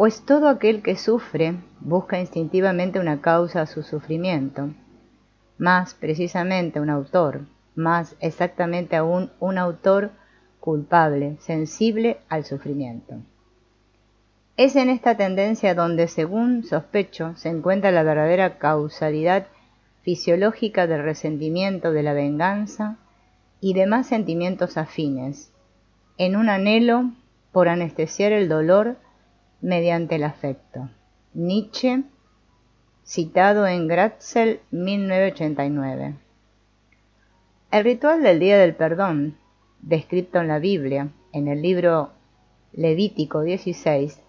Pues todo aquel que sufre busca instintivamente una causa a su sufrimiento, más precisamente un autor, más exactamente aún un autor culpable, sensible al sufrimiento. Es en esta tendencia donde, según sospecho, se encuentra la verdadera causalidad fisiológica del resentimiento, de la venganza y demás sentimientos afines, en un anhelo por anestesiar el dolor mediante el afecto. Nietzsche, citado en Gratzel, 1989. El ritual del Día del Perdón, descrito en la Biblia, en el libro Levítico 16,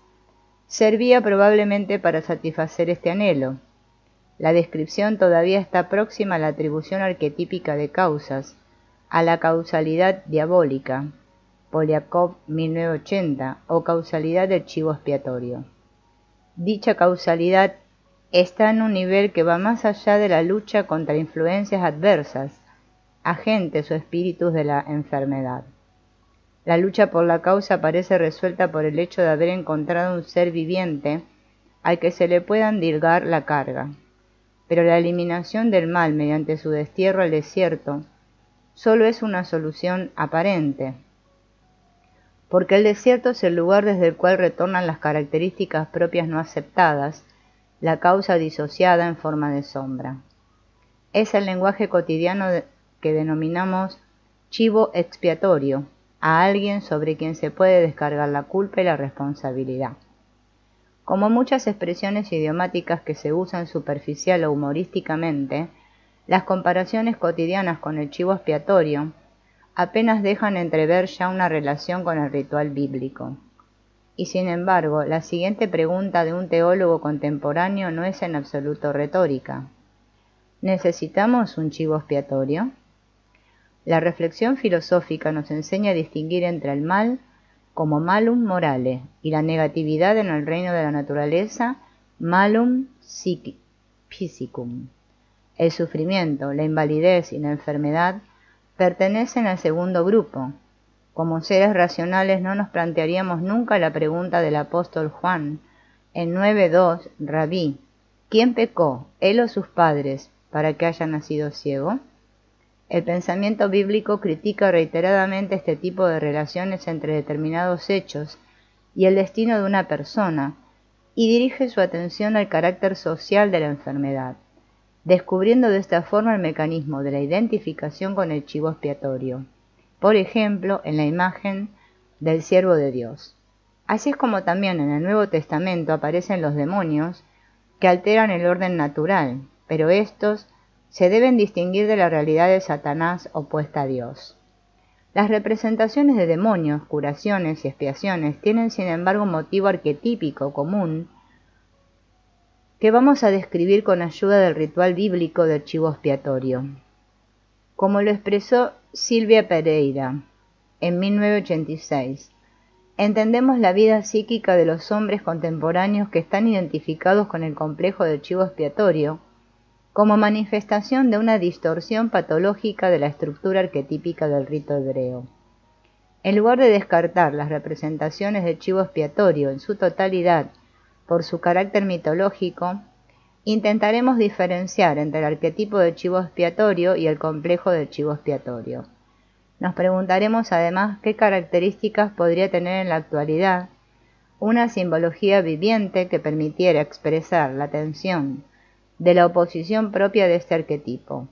servía probablemente para satisfacer este anhelo. La descripción todavía está próxima a la atribución arquetípica de causas, a la causalidad diabólica, Poliakov 1980, o causalidad del chivo expiatorio. Dicha causalidad está en un nivel que va más allá de la lucha contra influencias adversas, agentes o espíritus de la enfermedad. La lucha por la causa parece resuelta por el hecho de haber encontrado un ser viviente al que se le pueda endilgar la carga. Pero la eliminación del mal mediante su destierro al desierto solo es una solución aparente, porque el desierto es el lugar desde el cual retornan las características propias no aceptadas, la causa disociada en forma de sombra. Es el lenguaje cotidiano que denominamos chivo expiatorio, a alguien sobre quien se puede descargar la culpa y la responsabilidad. Como muchas expresiones idiomáticas que se usan superficial o humorísticamente, las comparaciones cotidianas con el chivo expiatorio apenas dejan entrever ya una relación con el ritual bíblico. Y sin embargo, la siguiente pregunta de un teólogo contemporáneo no es en absoluto retórica. ¿Necesitamos un chivo expiatorio? La reflexión filosófica nos enseña a distinguir entre el mal como malum morale y la negatividad en el reino de la naturaleza malum physicum. El sufrimiento, la invalidez y la enfermedad pertenecen al segundo grupo. Como seres racionales no nos plantearíamos nunca la pregunta del apóstol Juan en 9:2, Rabí, ¿quién pecó, él o sus padres, para que haya nacido ciego? El pensamiento bíblico critica reiteradamente este tipo de relaciones entre determinados hechos y el destino de una persona, y dirige su atención al carácter social de la enfermedad, descubriendo de esta forma el mecanismo de la identificación con el chivo expiatorio, por ejemplo, en la imagen del siervo de Dios. Así es como también en el Nuevo Testamento aparecen los demonios que alteran el orden natural, pero estos se deben distinguir de la realidad de Satanás opuesta a Dios. Las representaciones de demonios, curaciones y expiaciones tienen sin embargo un motivo arquetípico común que vamos a describir con ayuda del ritual bíblico del chivo expiatorio. Como lo expresó Silvia Pereira en 1986, entendemos la vida psíquica de los hombres contemporáneos que están identificados con el complejo del chivo expiatorio como manifestación de una distorsión patológica de la estructura arquetípica del rito hebreo. En lugar de descartar las representaciones del chivo expiatorio en su totalidad por su carácter mitológico, intentaremos diferenciar entre el arquetipo del chivo expiatorio y el complejo del chivo expiatorio. Nos preguntaremos además qué características podría tener en la actualidad una simbología viviente que permitiera expresar la tensión de la oposición propia de este arquetipo.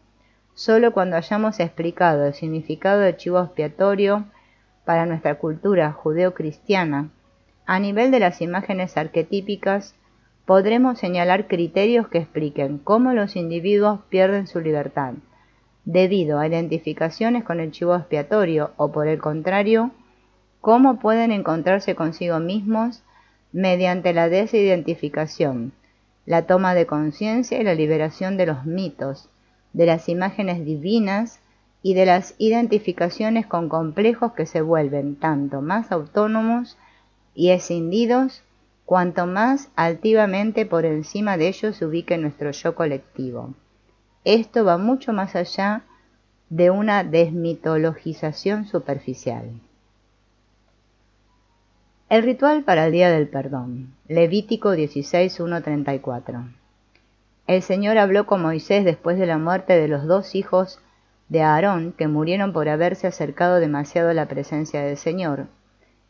Solo cuando hayamos explicado el significado del chivo expiatorio para nuestra cultura judeo-cristiana, a nivel de las imágenes arquetípicas, podremos señalar criterios que expliquen cómo los individuos pierden su libertad, debido a identificaciones con el chivo expiatorio, o por el contrario, cómo pueden encontrarse consigo mismos mediante la desidentificación, la toma de conciencia y la liberación de los mitos, de las imágenes divinas y de las identificaciones con complejos que se vuelven tanto más autónomos y escindidos cuanto más altivamente por encima de ellos se ubique nuestro yo colectivo. Esto va mucho más allá de una desmitologización superficial. El ritual para el día del perdón. Levítico 16:1-34. El Señor habló con Moisés después de la muerte de los 2 hijos de Aarón que murieron por haberse acercado demasiado a la presencia del Señor.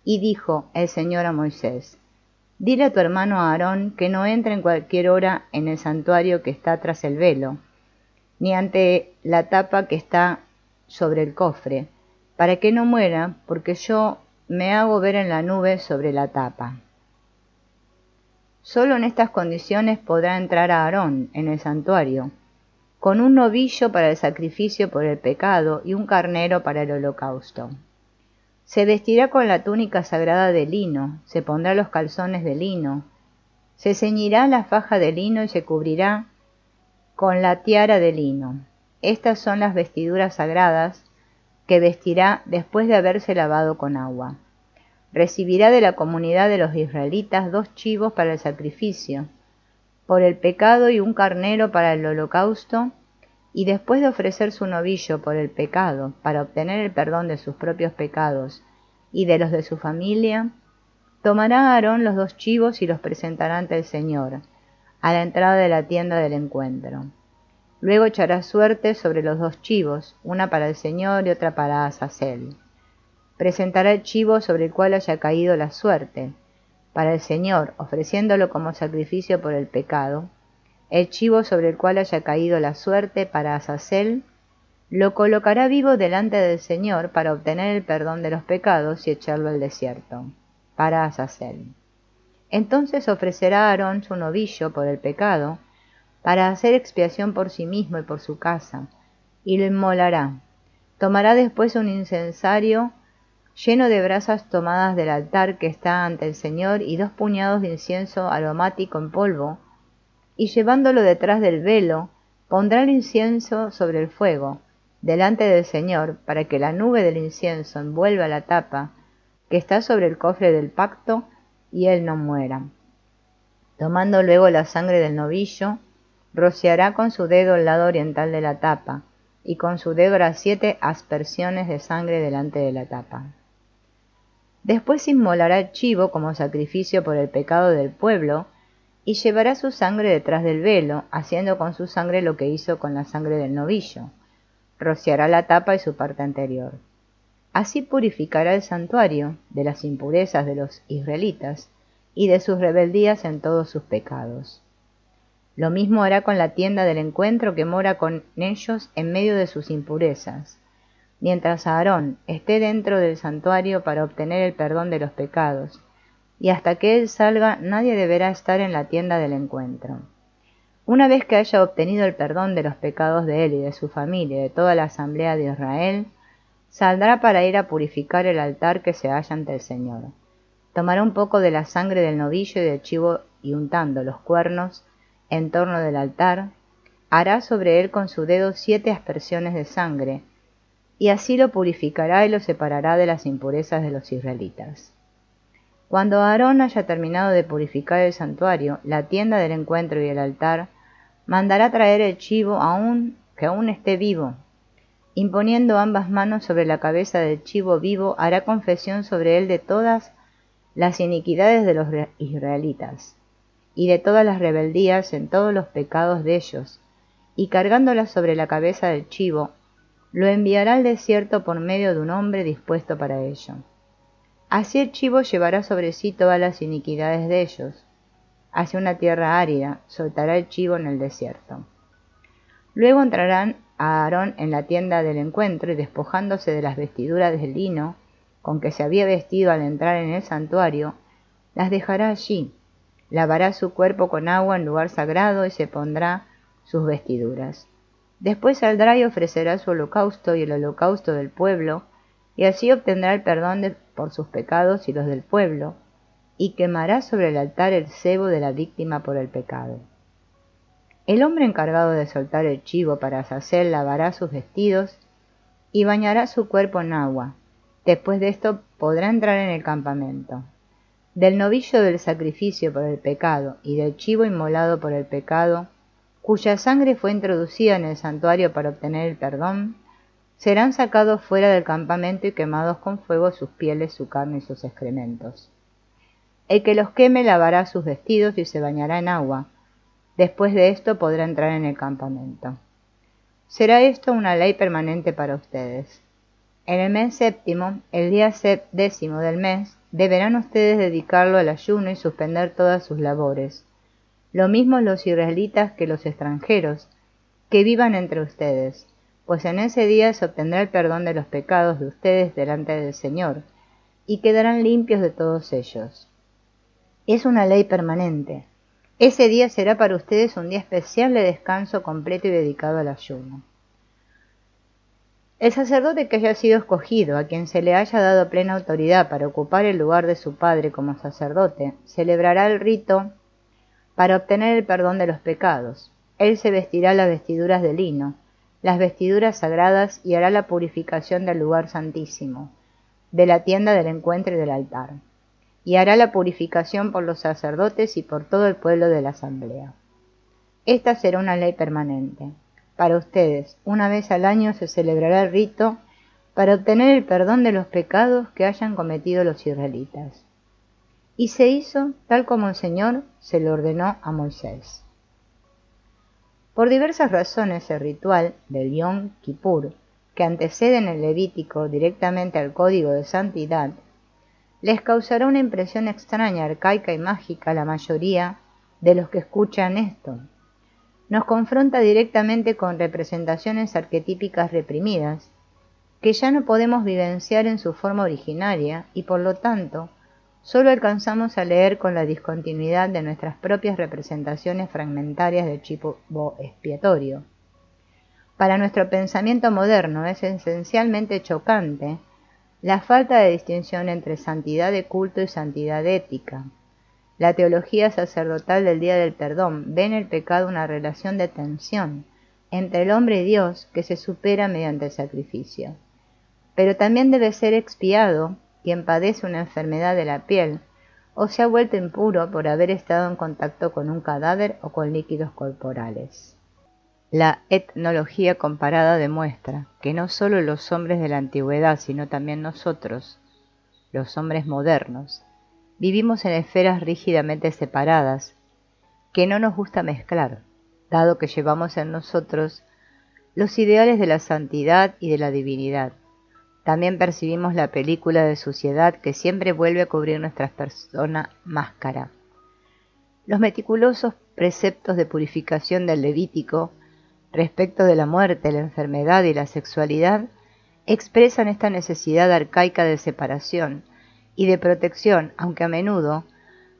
Y dijo el Señor a Moisés: Dile a tu hermano Aarón que no entre en cualquier hora en el santuario que está tras el velo, ni ante la tapa que está sobre el cofre, para que no muera, porque yo me hago ver en la nube sobre la tapa. Solo en estas condiciones podrá entrar Aarón en el santuario, con un novillo para el sacrificio por el pecado y un carnero para el holocausto. Se vestirá con la túnica sagrada de lino, se pondrá los calzones de lino, se ceñirá la faja de lino y se cubrirá con la tiara de lino. Estas son las vestiduras sagradas que vestirá después de haberse lavado con agua. Recibirá de la comunidad de los israelitas 2 chivos para el sacrificio, por el pecado y un carnero para el holocausto, y después de ofrecer su novillo por el pecado, para obtener el perdón de sus propios pecados y de los de su familia, tomará Aarón los 2 chivos y los presentará ante el Señor, a la entrada de la tienda del encuentro. Luego echará suerte sobre los 2 chivos, una para el Señor y otra para Azazel. Presentará el chivo sobre el cual haya caído la suerte, para el Señor, ofreciéndolo como sacrificio por el pecado. El chivo sobre el cual haya caído la suerte para Azazel, lo colocará vivo delante del Señor para obtener el perdón de los pecados y echarlo al desierto, para Azazel. Entonces ofrecerá a Aarón su novillo por el pecado, para hacer expiación por sí mismo y por su casa, y lo inmolará. Tomará después un incensario lleno de brasas tomadas del altar que está ante el Señor y 2 puñados de incienso aromático en polvo, y llevándolo detrás del velo, pondrá el incienso sobre el fuego, delante del Señor, para que la nube del incienso envuelva la tapa que está sobre el cofre del pacto, y él no muera. Tomando luego la sangre del novillo, rociará con su dedo el lado oriental de la tapa, y con su dedo hará 7 aspersiones de sangre delante de la tapa. Después inmolará el chivo como sacrificio por el pecado del pueblo, y llevará su sangre detrás del velo, haciendo con su sangre lo que hizo con la sangre del novillo. Rociará la tapa y su parte anterior. Así purificará el santuario de las impurezas de los israelitas y de sus rebeldías en todos sus pecados. Lo mismo hará con la tienda del encuentro que mora con ellos en medio de sus impurezas, mientras Aarón esté dentro del santuario para obtener el perdón de los pecados, y hasta que él salga nadie deberá estar en la tienda del encuentro. Una vez que haya obtenido el perdón de los pecados de él y de su familia y de toda la asamblea de Israel, saldrá para ir a purificar el altar que se halla ante el Señor. Tomará un poco de la sangre del novillo y del chivo y untando los cuernos en torno del altar, hará sobre él con su dedo 7 aspersiones de sangre, y así lo purificará y lo separará de las impurezas de los israelitas. Cuando Aarón haya terminado de purificar el santuario, la tienda del encuentro y el altar, mandará traer el chivo que aún esté vivo. Imponiendo ambas manos sobre la cabeza del chivo vivo, hará confesión sobre él de todas las iniquidades de los israelitas, y de todas las rebeldías en todos los pecados de ellos, y cargándolas sobre la cabeza del chivo, lo enviará al desierto por medio de un hombre dispuesto para ello. Así el chivo llevará sobre sí todas las iniquidades de ellos. Hacia una tierra árida soltará el chivo en el desierto. Luego entrarán a Aarón en la tienda del encuentro y despojándose de las vestiduras de lino con que se había vestido al entrar en el santuario, las dejará allí. Lavará su cuerpo con agua en lugar sagrado y se pondrá sus vestiduras. Después saldrá y ofrecerá su holocausto y el holocausto del pueblo, y así obtendrá el perdón por sus pecados y los del pueblo, y quemará sobre el altar el cebo de la víctima por el pecado. El hombre encargado de soltar el chivo para Azazel lavará sus vestidos y bañará su cuerpo en agua. Después de esto podrá entrar en el campamento. Del novillo del sacrificio por el pecado y del chivo inmolado por el pecado, cuya sangre fue introducida en el santuario para obtener el perdón, serán sacados fuera del campamento y quemados con fuego sus pieles, su carne y sus excrementos. El que los queme lavará sus vestidos y se bañará en agua. Después de esto podrá entrar en el campamento. Será esto una ley permanente para ustedes. En el mes séptimo, el día 10º del mes, deberán ustedes dedicarlo al ayuno y suspender todas sus labores. Lo mismo los israelitas que los extranjeros, que vivan entre ustedes, pues en ese día se obtendrá el perdón de los pecados de ustedes delante del Señor, y quedarán limpios de todos ellos. Es una ley permanente. Ese día será para ustedes un día especial de descanso completo y dedicado al ayuno. El sacerdote que haya sido escogido, a quien se le haya dado plena autoridad para ocupar el lugar de su padre como sacerdote, celebrará el rito para obtener el perdón de los pecados. Él se vestirá las vestiduras de lino, las vestiduras sagradas, y hará la purificación del lugar santísimo, de la tienda del encuentro y del altar, y hará la purificación por los sacerdotes y por todo el pueblo de la asamblea. Esta será una ley permanente. Para ustedes, una vez al año se celebrará el rito para obtener el perdón de los pecados que hayan cometido los israelitas. Y se hizo tal como el Señor se lo ordenó a Moisés. Por diversas razones, el ritual del Yom Kippur, que antecede en el Levítico directamente al código de santidad, les causará una impresión extraña, arcaica y mágica a la mayoría de los que escuchan esto. Nos confronta directamente con representaciones arquetípicas reprimidas, que ya no podemos vivenciar en su forma originaria y por lo tanto solo alcanzamos a leer con la discontinuidad de nuestras propias representaciones fragmentarias del chivo expiatorio. Para nuestro pensamiento moderno es esencialmente chocante la falta de distinción entre santidad de culto y santidad ética. La teología sacerdotal del Día del Perdón ve en el pecado una relación de tensión entre el hombre y Dios que se supera mediante el sacrificio. Pero también debe ser expiado quien padece una enfermedad de la piel o se ha vuelto impuro por haber estado en contacto con un cadáver o con líquidos corporales. La etnología comparada demuestra que no solo los hombres de la antigüedad, sino también nosotros, los hombres modernos, vivimos en esferas rígidamente separadas, que no nos gusta mezclar, dado que llevamos en nosotros los ideales de la santidad y de la divinidad. También percibimos la película de suciedad que siempre vuelve a cubrir nuestra persona máscara. Los meticulosos preceptos de purificación del Levítico respecto de la muerte, la enfermedad y la sexualidad expresan esta necesidad arcaica de separación y de protección, aunque a menudo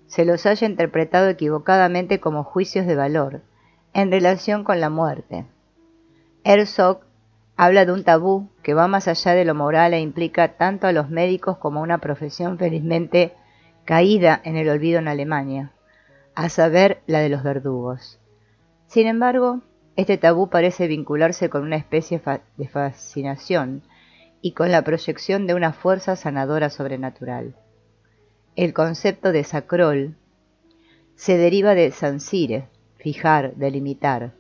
se los haya interpretado equivocadamente como juicios de valor en relación con la muerte. Herzog habla de un tabú que va más allá de lo moral e implica tanto a los médicos como a una profesión felizmente caída en el olvido en Alemania, a saber, la de los verdugos. Sin embargo, este tabú parece vincularse con una especie de fascinación y con la proyección de una fuerza sanadora sobrenatural. El concepto de sacrol se deriva de sancire, fijar, delimitar.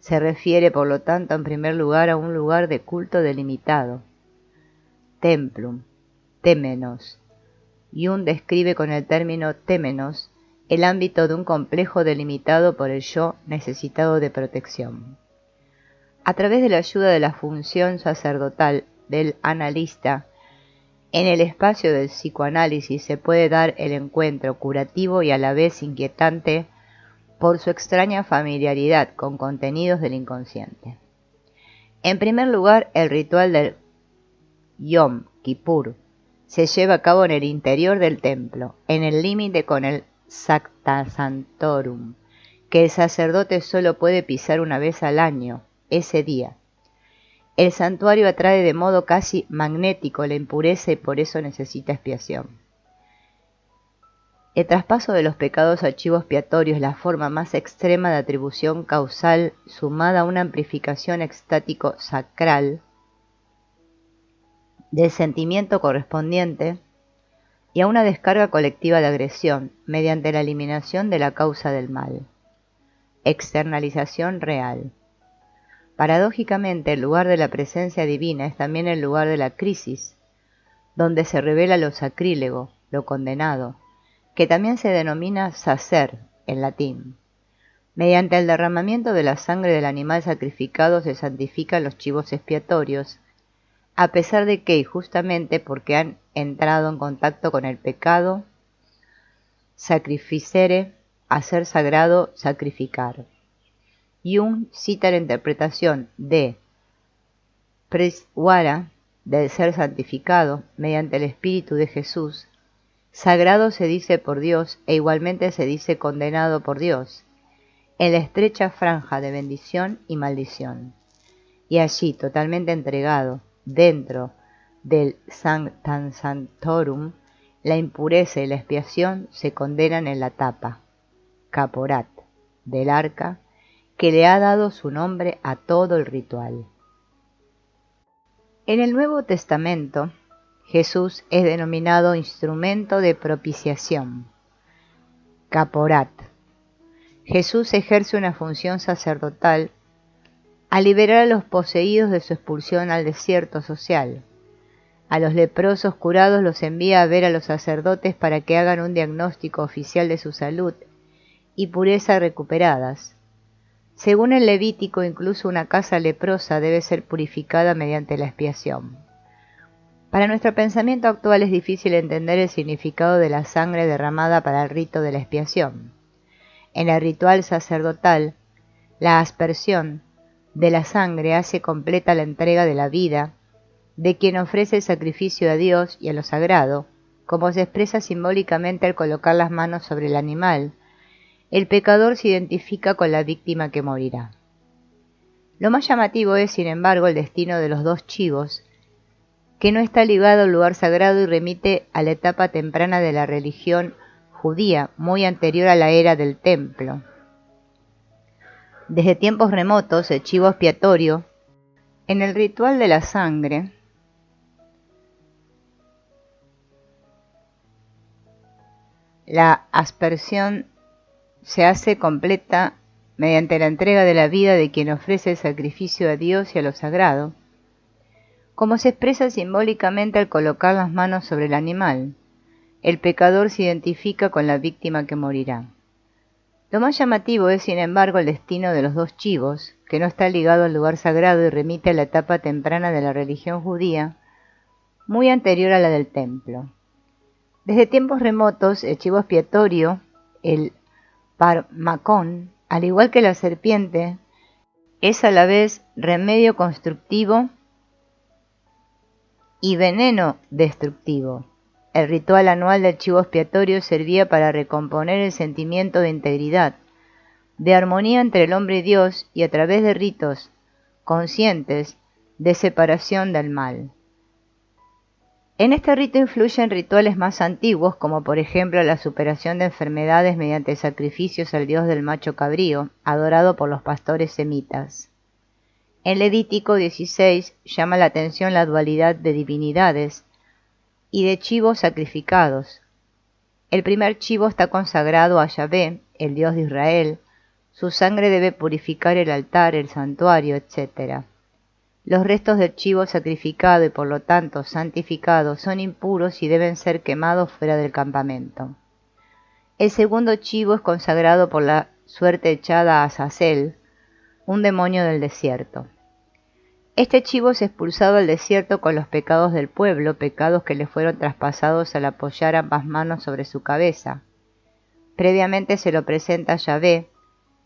Se refiere, por lo tanto, en primer lugar a un lugar de culto delimitado. Templum, témenos. Jung describe con el término témenos el ámbito de un complejo delimitado por el yo necesitado de protección. A través de la ayuda de la función sacerdotal del analista, en el espacio del psicoanálisis se puede dar el encuentro curativo y a la vez inquietante por su extraña familiaridad con contenidos del inconsciente. En primer lugar, el ritual del Yom Kippur se lleva a cabo en el interior del templo, en el límite con el Sacta Sanctorum, que el sacerdote solo puede pisar una vez al año, ese día. El santuario atrae de modo casi magnético la impureza y por eso necesita expiación. El traspaso de los pecados a chivo expiatorio es la forma más extrema de atribución causal sumada a una amplificación extático sacral del sentimiento correspondiente y a una descarga colectiva de agresión mediante la eliminación de la causa del mal. Externalización real. Paradójicamente, el lugar de la presencia divina es también el lugar de la crisis, donde se revela lo sacrílego, lo condenado, que también se denomina sacer en latín. Mediante el derramamiento de la sangre del animal sacrificado se santifican los chivos expiatorios, a pesar de que, y justamente porque han entrado en contacto con el pecado, sacrificere, hacer sagrado, sacrificar. Jung cita la interpretación de Preswara del ser santificado mediante el Espíritu de Jesús. Sagrado se dice por Dios e igualmente se dice condenado por Dios, en la estrecha franja de bendición y maldición. Y allí, totalmente entregado, dentro del Sanctam Sanctorum, la impureza y la expiación se condenan en la tapa, caporat, del arca, que le ha dado su nombre a todo el ritual. En el Nuevo Testamento, Jesús es denominado instrumento de propiciación, caporat. Jesús ejerce una función sacerdotal al liberar a los poseídos de su expulsión al desierto social. A los leprosos curados los envía a ver a los sacerdotes para que hagan un diagnóstico oficial de su salud y pureza recuperadas. Según el Levítico, incluso una casa leprosa debe ser purificada mediante la expiación. Para nuestro pensamiento actual es difícil entender el significado de la sangre derramada para el rito de la expiación. En el ritual sacerdotal, la aspersión de la sangre hace completa la entrega de la vida de quien ofrece el sacrificio a Dios y a lo sagrado, como se expresa simbólicamente al colocar las manos sobre el animal. El pecador se identifica con la víctima que morirá. Lo más llamativo es, sin embargo, el destino de los dos chivos, que no está ligado al lugar sagrado y remite a la etapa temprana de la religión judía, muy anterior a la era del templo. Desde tiempos remotos, el chivo expiatorio, en el ritual de la sangre, la aspersión se hace completa mediante la entrega de la vida de quien ofrece el sacrificio a Dios y a lo sagrado, como se expresa simbólicamente al colocar las manos sobre el animal. El pecador se identifica con la víctima que morirá. Lo más llamativo es, sin embargo, el destino de los dos chivos, que no está ligado al lugar sagrado y remite a la etapa temprana de la religión judía, muy anterior a la del templo. Desde tiempos remotos, el chivo expiatorio, el parmacón, al igual que la serpiente, es a la vez remedio constructivo y veneno destructivo. El ritual anual del chivo expiatorio servía para recomponer el sentimiento de integridad, de armonía entre el hombre y Dios y a través de ritos conscientes de separación del mal. En este rito influyen rituales más antiguos, como por ejemplo la superación de enfermedades mediante sacrificios al dios del macho cabrío, adorado por los pastores semitas. En Levítico 16 llama la atención la dualidad de divinidades y de chivos sacrificados. El primer chivo está consagrado a Yahvé, el Dios de Israel. Su sangre debe purificar el altar, el santuario, etc. Los restos del chivo sacrificado y por lo tanto santificado son impuros y deben ser quemados fuera del campamento. El segundo chivo es consagrado por la suerte echada a Azazel, un demonio del desierto. Este chivo es expulsado al desierto con los pecados del pueblo, pecados que le fueron traspasados al apoyar ambas manos sobre su cabeza. Previamente se lo presenta a Yahvé.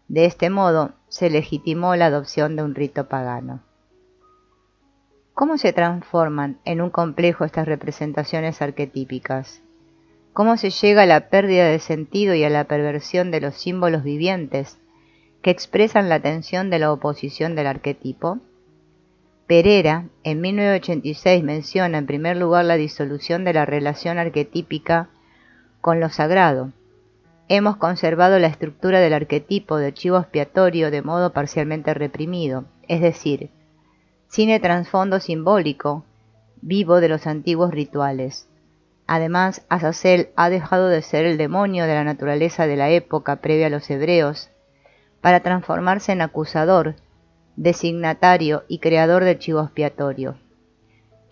De este modo se legitimó la adopción de un rito pagano. ¿Cómo se transforman en un complejo estas representaciones arquetípicas? ¿Cómo se llega a la pérdida de sentido y a la perversión de los símbolos vivientes que expresan la tensión de la oposición del arquetipo? Pereira, en 1986, menciona en primer lugar la disolución de la relación arquetípica con lo sagrado. Hemos conservado la estructura del arquetipo del chivo expiatorio de modo parcialmente reprimido, es decir, sin el trasfondo simbólico vivo de los antiguos rituales. Además, Azazel ha dejado de ser el demonio de la naturaleza de la época previa a los hebreos para transformarse en acusador, designatario y creador del chivo expiatorio.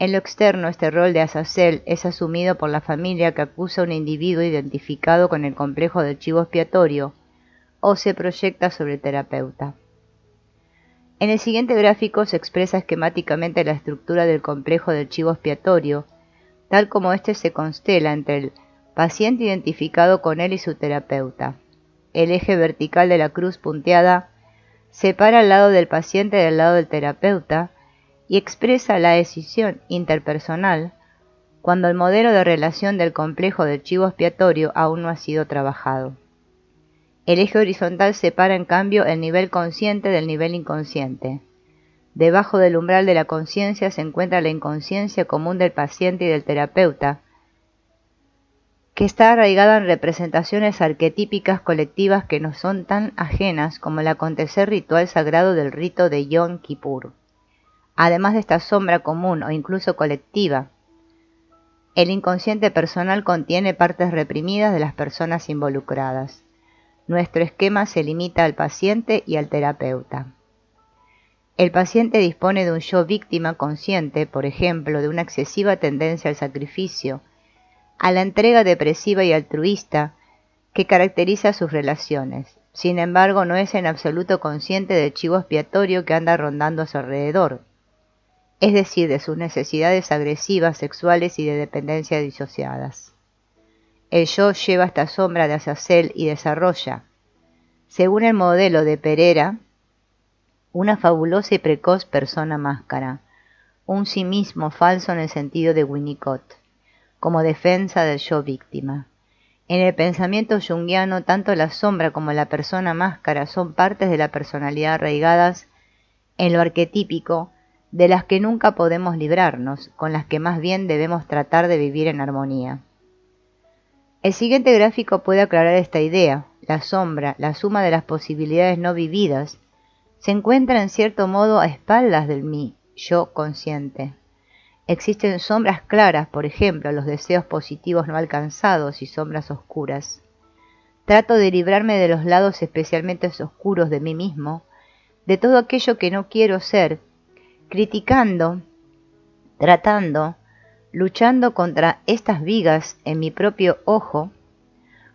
En lo externo, este rol de Azazel es asumido por la familia que acusa a un individuo identificado con el complejo del chivo expiatorio o se proyecta sobre el terapeuta. En el siguiente gráfico se expresa esquemáticamente la estructura del complejo del chivo expiatorio, tal como éste se constela entre el paciente identificado con él y su terapeuta. El eje vertical de la cruz punteada separa el lado del paciente del lado del terapeuta y expresa la decisión interpersonal cuando el modelo de relación del complejo del chivo expiatorio aún no ha sido trabajado. El eje horizontal separa en cambio el nivel consciente del nivel inconsciente. Debajo del umbral de la conciencia se encuentra la inconsciencia común del paciente y del terapeuta, que está arraigada en representaciones arquetípicas colectivas que nos son tan ajenas como el acontecer ritual sagrado del rito de Yom Kippur. Además de esta sombra común o incluso colectiva, el inconsciente personal contiene partes reprimidas de las personas involucradas. Nuestro esquema se limita al paciente y al terapeuta. El paciente dispone de un yo víctima consciente, por ejemplo, de una excesiva tendencia al sacrificio, a la entrega depresiva y altruista que caracteriza sus relaciones. Sin embargo, no es en absoluto consciente del chivo expiatorio que anda rondando a su alrededor, es decir, de sus necesidades agresivas, sexuales y de dependencia disociadas. El yo lleva esta sombra de Azazel y desarrolla, según el modelo de Pereira, una fabulosa y precoz persona máscara, un sí mismo falso en el sentido de Winnicott, como defensa del yo víctima. En el pensamiento junguiano, tanto la sombra como la persona máscara son partes de la personalidad arraigadas en lo arquetípico, de las que nunca podemos librarnos, con las que más bien debemos tratar de vivir en armonía. El siguiente gráfico puede aclarar esta idea. La sombra, la suma de las posibilidades no vividas, se encuentra en cierto modo a espaldas del mí, yo consciente. Existen sombras claras, por ejemplo, los deseos positivos no alcanzados y sombras oscuras. Trato de librarme de los lados especialmente oscuros de mí mismo, de todo aquello que no quiero ser, criticando, tratando, luchando contra estas vigas en mi propio ojo,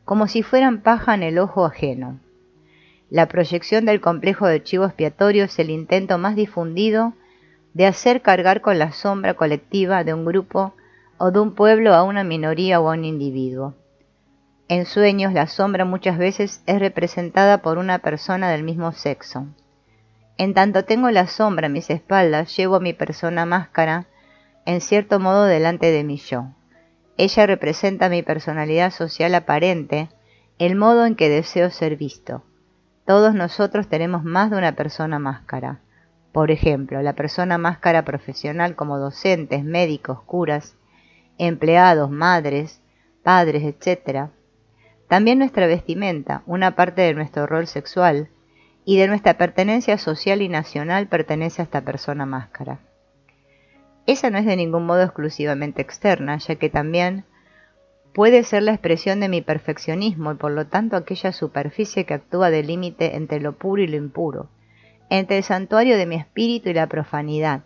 como si fueran paja en el ojo ajeno. La proyección del complejo del chivo expiatorio es el intento más difundido de hacer cargar con la sombra colectiva de un grupo o de un pueblo a una minoría o a un individuo. En sueños, la sombra muchas veces es representada por una persona del mismo sexo. En tanto tengo la sombra a mis espaldas, llevo a mi persona máscara, en cierto modo delante de mi yo. Ella representa mi personalidad social aparente, el modo en que deseo ser visto. Todos nosotros tenemos más de una persona máscara. Por ejemplo, la persona máscara profesional como docentes, médicos, curas, empleados, madres, padres, etc. También nuestra vestimenta, una parte de nuestro rol sexual, y de nuestra pertenencia social y nacional pertenece a esta persona máscara. Esa no es de ningún modo exclusivamente externa, ya que también puede ser la expresión de mi perfeccionismo y por lo tanto aquella superficie que actúa de límite entre lo puro y lo impuro, entre el santuario de mi espíritu y la profanidad,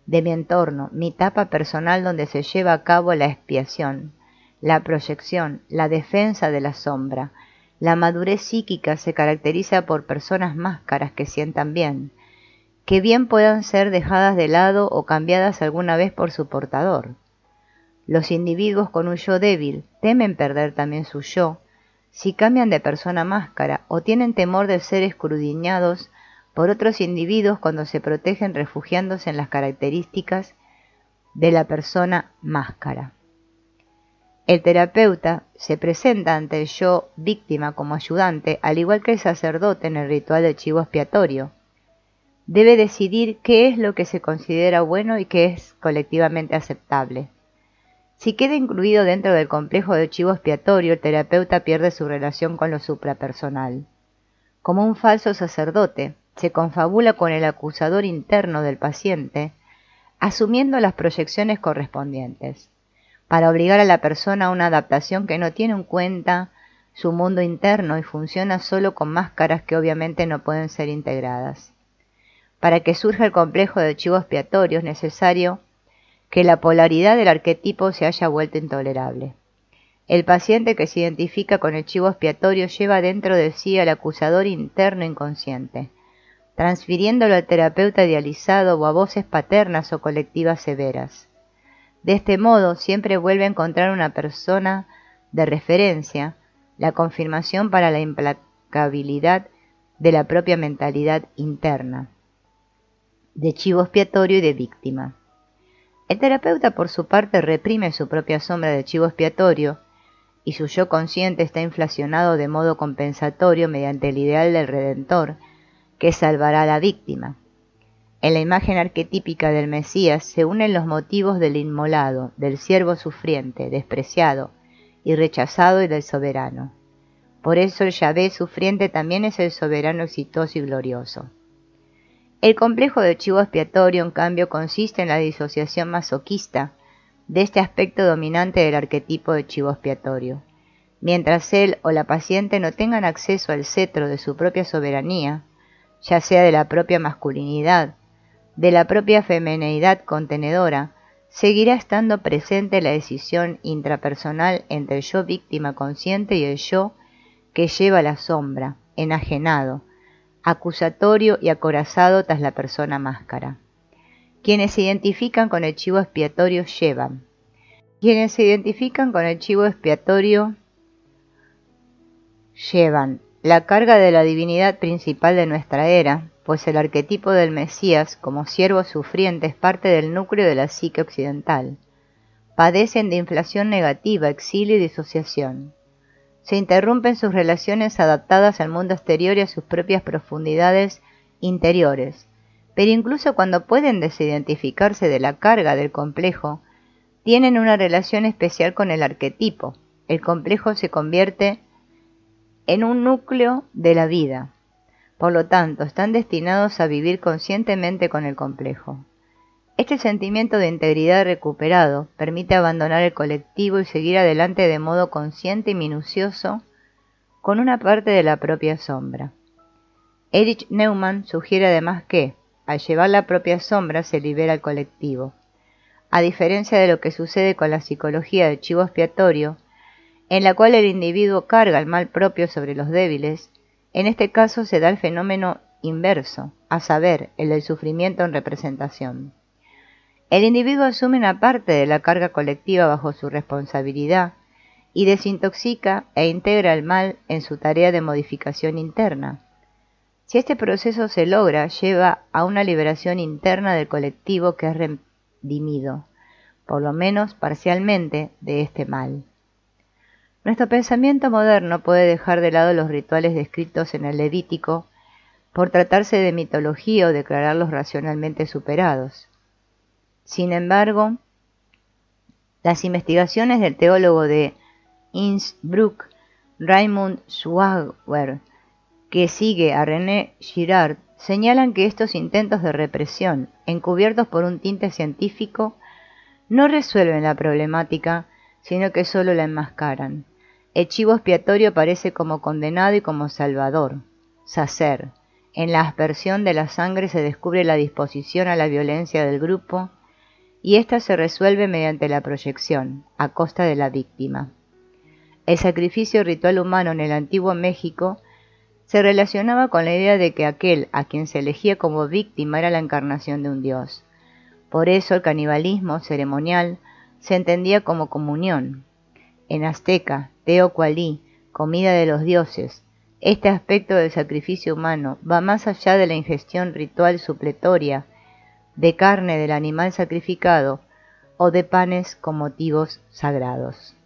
de mi entorno, mi tapa personal donde se lleva a cabo la expiación, la proyección, la defensa de la sombra. La madurez psíquica se caracteriza por personas máscaras que sientan bien, que bien puedan ser dejadas de lado o cambiadas alguna vez por su portador. Los individuos con un yo débil temen perder también su yo si cambian de persona máscara o tienen temor de ser escudriñados por otros individuos cuando se protegen refugiándose en las características de la persona máscara. El terapeuta se presenta ante el yo víctima como ayudante, al igual que el sacerdote en el ritual del chivo expiatorio. Debe decidir qué es lo que se considera bueno y qué es colectivamente aceptable. Si queda incluido dentro del complejo del chivo expiatorio, el terapeuta pierde su relación con lo suprapersonal. Como un falso sacerdote, se confabula con el acusador interno del paciente, asumiendo las proyecciones correspondientes, para obligar a la persona a una adaptación que no tiene en cuenta su mundo interno y funciona solo con máscaras que obviamente no pueden ser integradas. Para que surja el complejo del chivo expiatorio es necesario que la polaridad del arquetipo se haya vuelto intolerable. El paciente que se identifica con el chivo expiatorio lleva dentro de sí al acusador interno inconsciente, transfiriéndolo al terapeuta idealizado o a voces paternas o colectivas severas. De este modo, siempre vuelve a encontrar una persona de referencia, la confirmación para la implacabilidad de la propia mentalidad interna, de chivo expiatorio y de víctima. El terapeuta, por su parte, reprime su propia sombra de chivo expiatorio y su yo consciente está inflacionado de modo compensatorio mediante el ideal del Redentor, que salvará a la víctima. En la imagen arquetípica del Mesías se unen los motivos del inmolado, del siervo sufriente, despreciado y rechazado y del soberano. Por eso el Yahvé sufriente también es el soberano exitoso y glorioso. El complejo de chivo expiatorio, en cambio, consiste en la disociación masoquista de este aspecto dominante del arquetipo de chivo expiatorio. Mientras él o la paciente no tengan acceso al cetro de su propia soberanía, ya sea de la propia masculinidad, de la propia femineidad contenedora, seguirá estando presente la decisión intrapersonal entre el yo víctima consciente y el yo que lleva la sombra, enajenado, acusatorio y acorazado tras la persona máscara. Quienes se identifican con el chivo expiatorio llevan. Quienes se identifican con el chivo expiatorio llevan la carga de la divinidad principal de nuestra era, pues el arquetipo del Mesías como siervo sufriente es parte del núcleo de la psique occidental. Padecen de inflación negativa, exilio y disociación. Se interrumpen sus relaciones adaptadas al mundo exterior y a sus propias profundidades interiores, pero incluso cuando pueden desidentificarse de la carga del complejo, tienen una relación especial con el arquetipo. El complejo se convierte en un núcleo de la vida. Por lo tanto, están destinados a vivir conscientemente con el complejo. Este sentimiento de integridad recuperado permite abandonar el colectivo y seguir adelante de modo consciente y minucioso con una parte de la propia sombra. Erich Neumann sugiere además que, al llevar la propia sombra, se libera el colectivo. A diferencia de lo que sucede con la psicología del chivo expiatorio, en la cual el individuo carga el mal propio sobre los débiles, en este caso se da el fenómeno inverso, a saber, el del sufrimiento en representación. El individuo asume una parte de la carga colectiva bajo su responsabilidad y desintoxica e integra el mal en su tarea de modificación interna. Si este proceso se logra, lleva a una liberación interna del colectivo que es redimido, por lo menos parcialmente, de este mal. Nuestro pensamiento moderno puede dejar de lado los rituales descritos en el Levítico por tratarse de mitología o declararlos racionalmente superados. Sin embargo, las investigaciones del teólogo de Innsbruck, Raimund Schwager, que sigue a René Girard, señalan que estos intentos de represión, encubiertos por un tinte científico, no resuelven la problemática, sino que solo la enmascaran. El chivo expiatorio aparece como condenado y como salvador, sacer. En la aspersión de la sangre se descubre la disposición a la violencia del grupo, y ésta se resuelve mediante la proyección, a costa de la víctima. El sacrificio ritual humano en el antiguo México se relacionaba con la idea de que aquel a quien se elegía como víctima era la encarnación de un dios. Por eso el canibalismo ceremonial se entendía como comunión. En azteca, teocualí, comida de los dioses, este aspecto del sacrificio humano va más allá de la ingestión ritual supletoria de carne del animal sacrificado o de panes con motivos sagrados.